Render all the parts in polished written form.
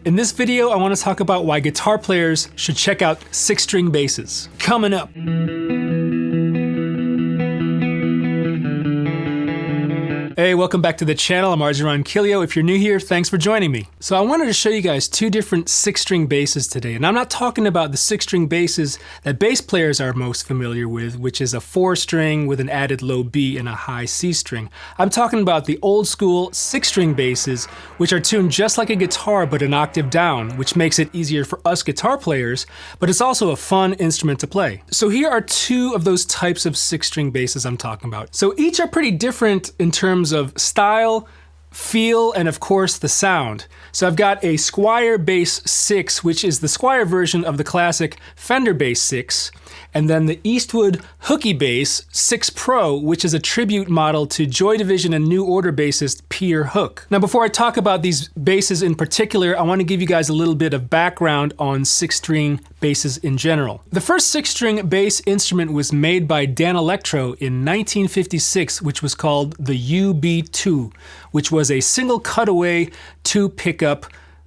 In this video, I want to talk about why guitar players should check out 6-string basses. Coming up. Hey, welcome back to the channel. I'm Ronquillo. If you're new here, thanks for joining me. So I wanted to show you guys two different 6-string basses today. And I'm not talking about the 6-string basses that bass players are most familiar with, which is a 4-string with an added low B and a high C string. I'm talking about the old school 6-string basses, which are tuned just like a guitar but an octave down, which makes it easier for us guitar players, but it's also a fun instrument to play. So here are two of those types of 6-string basses I'm talking about. So each are pretty different in terms of style, feel, and of course the sound. So I've got a Squier Bass 6, which is the Squier version of the classic Fender Bass 6, and then the Eastwood Hooky Bass 6 Pro, which is a tribute model to Joy Division and New Order bassist Peter Hook. Now before I talk about these basses in particular, I want to give you guys a little bit of background on 6-string basses in general. The first 6-string bass instrument was made by Danelectro in 1956, which was called the UB2, which was a single cutaway 2-pickup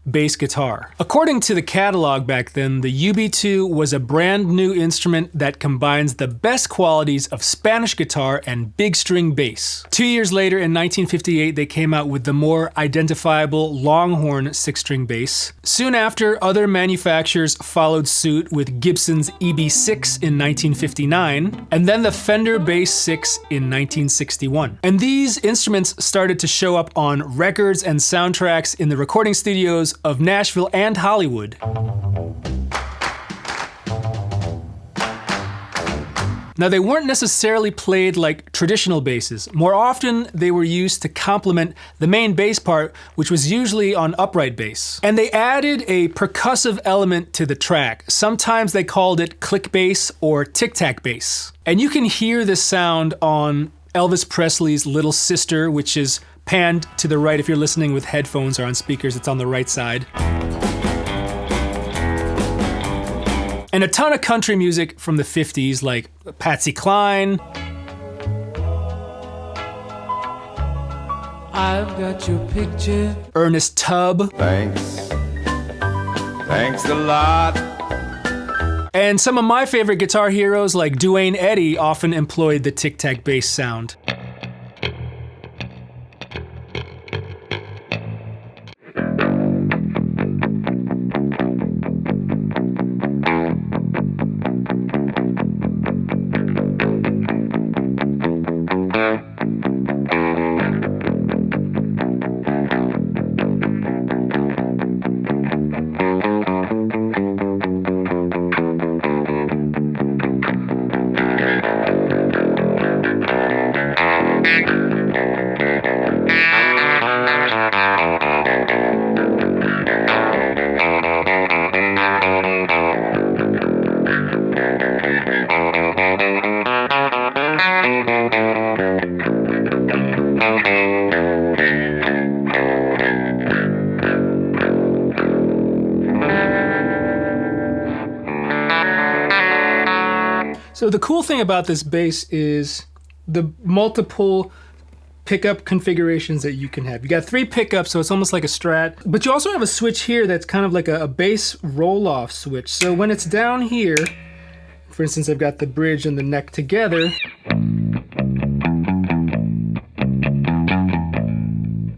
bass guitar. According to the catalog back then, the UB2 was a brand new instrument that combines the best qualities of Spanish guitar and big string bass. 2 years later, in 1958, they came out with the more identifiable Longhorn 6-string bass. Soon after, other manufacturers followed suit with Gibson's EB6 in 1959, and then the Fender Bass 6 in 1961. And these instruments started to show up on records and soundtracks in the recording studios of Nashville and Hollywood. Now they weren't necessarily played like traditional basses. More often they were used to complement the main bass part, which was usually on upright bass. And they added a percussive element to the track. Sometimes they called it click bass or tic-tac bass. And you can hear this sound on Elvis Presley's Little Sister, which is panned to the right if you're listening with headphones or on speakers, it's on the right side. And a ton of country music from the 50s like Patsy Cline. I've got your picture. Ernest Tubb. Thanks a lot. And some of my favorite guitar heroes like Duane Eddy often employed the tic-tac bass sound. So the cool thing about this bass is the multiple pickup configurations that you can have. You got 3 pickups, so it's almost like a Strat, but you also have a switch here that's kind of like a bass roll-off switch. So when it's down here, for instance, I've got the bridge and the neck together,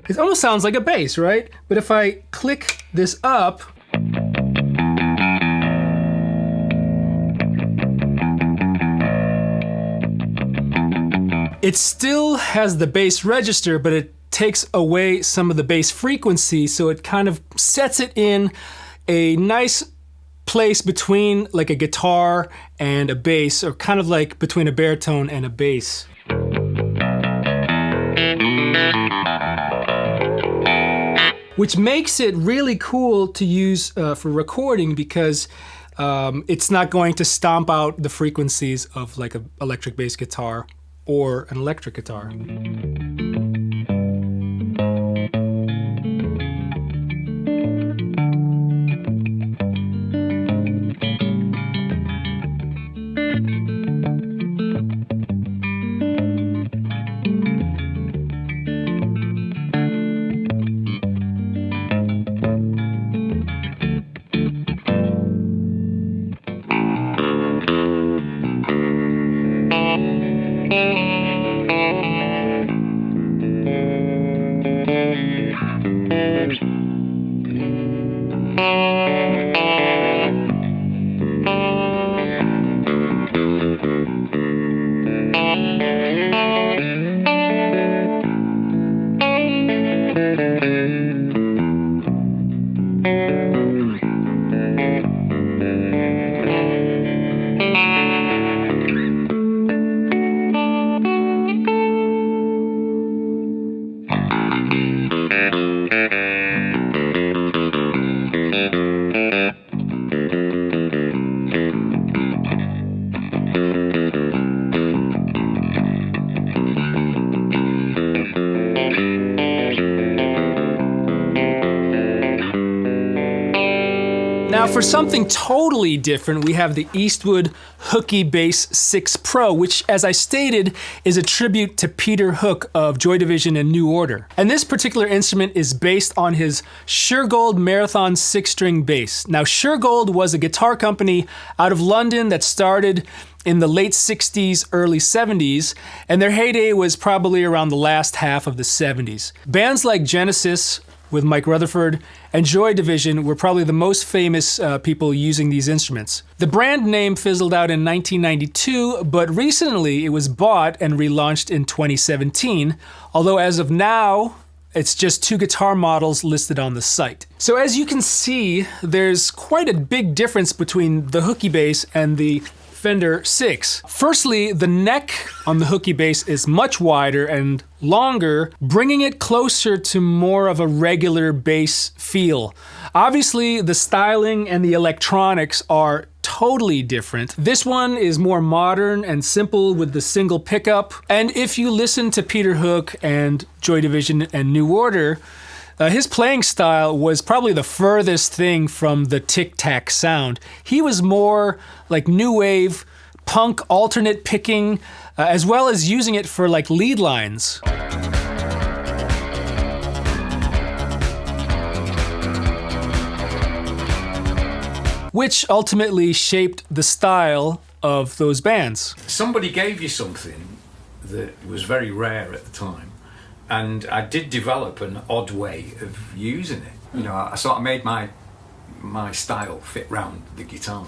it almost sounds like a bass, right? But if I click this up, it still has the bass register, but it takes away some of the bass frequency, so it kind of sets it in a nice place between like a guitar and a bass, or kind of like between a baritone and a bass. Which makes it really cool to use for recording because it's not going to stomp out the frequencies of like an electric bass guitar or an electric guitar. Now for something totally different, we have the Eastwood Hooky Bass 6 Pro, which, as I stated, is a tribute to Peter Hook of Joy Division and New Order. And this particular instrument is based on his Shergold Marathon 6-string bass. Now Shergold was a guitar company out of London that started in the late 60s, early 70s, and their heyday was probably around the last half of the 70s. Bands like Genesis, with Mike Rutherford, and Joy Division were probably the most famous people using these instruments. The brand name fizzled out in 1992, but recently it was bought and relaunched in 2017, although as of now, it's just 2 guitar models listed on the site. So as you can see, there's quite a big difference between the Hooky bass and the Fender 6. Firstly, the neck on the Hooky bass is much wider and longer, bringing it closer to more of a regular bass feel. Obviously, the styling and the electronics are totally different. This one is more modern and simple with the single pickup. And if you listen to Peter Hook and Joy Division and New Order, his playing style was probably the furthest thing from the tic-tac sound. He was more like new wave, punk alternate picking, as well as using it for like lead lines. Which ultimately shaped the style of those bands. Somebody gave you something that was very rare at the time. And I did develop an odd way of using it. You know, I sort of made my style fit round the guitar.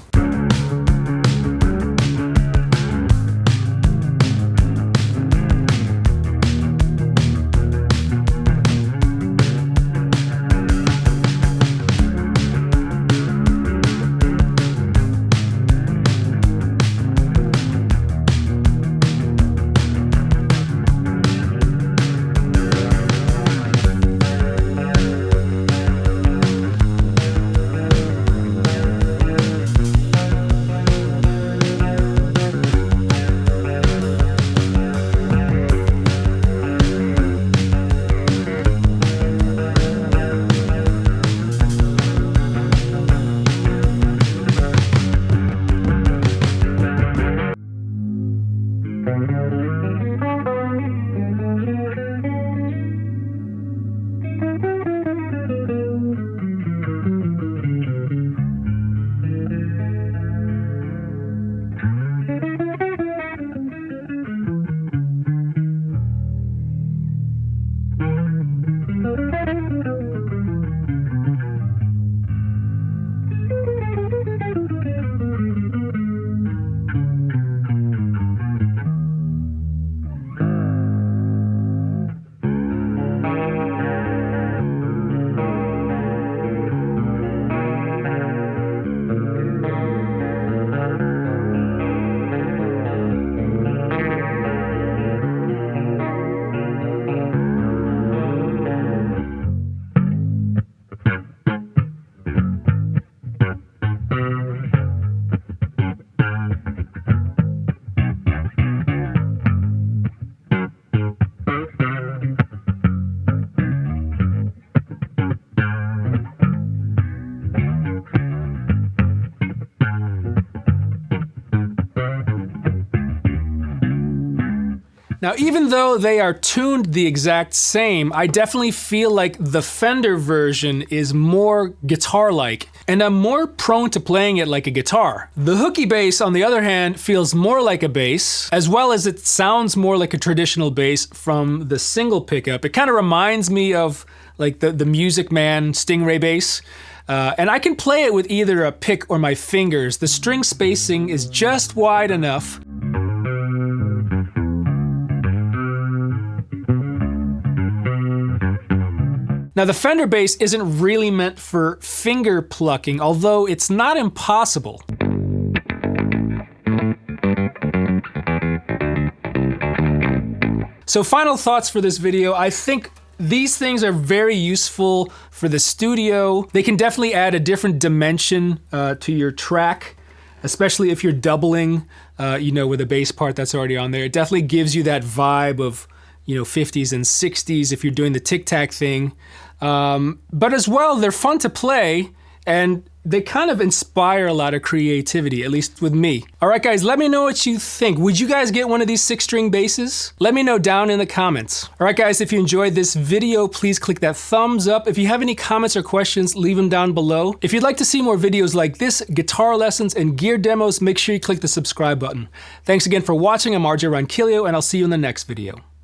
Now, even though they are tuned the exact same, I definitely feel like the Fender version is more guitar-like, and I'm more prone to playing it like a guitar. The Hooky bass, on the other hand, feels more like a bass, as well as it sounds more like a traditional bass from the single pickup. It kind of reminds me of like the Music Man Stingray bass. And I can play it with either a pick or my fingers. The string spacing is just wide enough. Now, the Fender bass isn't really meant for finger plucking, although it's not impossible. So final thoughts for this video. I think these things are very useful for the studio. They can definitely add a different dimension to your track, especially if you're doubling, with a bass part that's already on there. It definitely gives you that vibe of, 50s and 60s if you're doing the tic-tac thing. But as well, they're fun to play, and they kind of inspire a lot of creativity, at least with me. All right, guys, let me know what you think. Would you guys get one of these 6-string basses? Let me know down in the comments. All right, guys, if you enjoyed this video, please click that thumbs up. If you have any comments or questions, leave them down below. If you'd like to see more videos like this, guitar lessons and gear demos, make sure you click the subscribe button. Thanks again for watching. I'm RJ Ronquillo, and I'll see you in the next video.